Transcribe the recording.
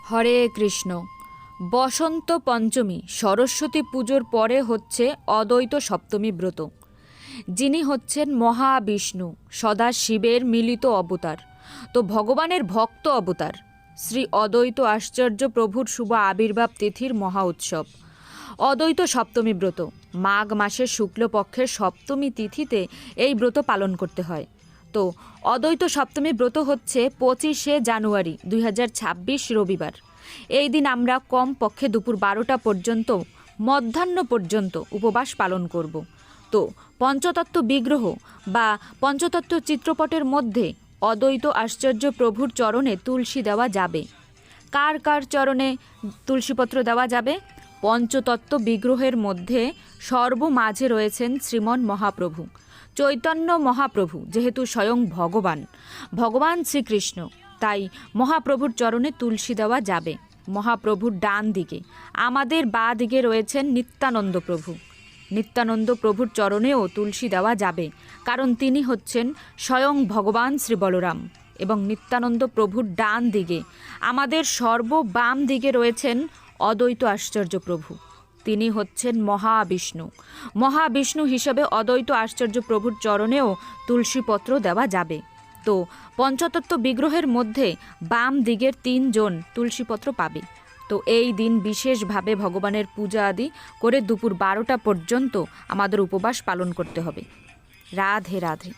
হরে কৃষ্ণ। বসন্ত পঞ্চমী সরস্বতী পুজোর পরে হচ্ছে অদ্বৈত সপ্তমী ব্রত। যিনি হচ্ছেন মহাবিষ্ণু, সদা শিবের মিলিত অবতার, তো ভগবানের ভক্ত অবতার শ্রী অদ্বৈত আশ্চর্য প্রভুর শুভ আবির্ভাব তিথির মহা উৎসব অদ্বৈত সপ্তমী ব্রত। মাঘ মাসের শুক্লপক্ষের সপ্তমী তিথিতে এই ব্রত পালন করতে হয়। তো অদ্বৈত সপ্তমী ব্রত হচ্ছে 25শে জানুয়ারি 2026 রবিবার। এই দিন আমরা কম পক্ষে দুপুর 12টা পর্যন্ত মধ্যাহ্ন পর্যন্ত উপবাস পালন করব। তো পঞ্চতত্ত্ব বিগ্রহ বা পঞ্চতত্ত্ব চিত্রপটের মধ্যে অদ্বৈত আশ্চর্য প্রভুর চরণে তুলসী দেওয়া যাবে। কার কার চরণে তুলসীপত্র দেওয়া যাবে? পঞ্চতত্ত্ব বিগ্রহের মধ্যে সর্বমাঝে রয়েছেন শ্রীমন মহাপ্রভু চৈতন্য মহাপ্রভু, যেহেতু স্বয়ং ভগবান শ্রীকৃষ্ণ, তাই মহাপ্রভুর চরণে তুলসী দেওয়া যাবে। মহাপ্রভুর ডান দিকে, আমাদের বাঁ দিকে রয়েছেন নিত্যানন্দ প্রভু। নিত্যানন্দ প্রভুর চরণেও তুলসী দেওয়া যাবে, কারণ তিনি হচ্ছেন স্বয়ং ভগবান শ্রী বলরাম। এবং নিত্যানন্দ প্রভুর ডান দিকে, আমাদের সর্ববাম দিকে রয়েছেন অদ্বৈত আশ্চর্য প্রভু। তিনি হচ্ছেন মহাবিষ্ণু হিসেবে অদ্বৈত আশ্চর্য প্রভুর চরণেও তুলসীপত্র দেওয়া যাবে। তো পঞ্চতত্ত্ব বিগ্রহের মধ্যে বাম দিকের 3 জন তুলসীপত্র পাবে। তো এই দিন বিশেষভাবে ভগবানের পূজা আদি করে দুপুর 12টা পর্যন্ত আমাদের উপবাস পালন করতে হবে। রাধে রাধে।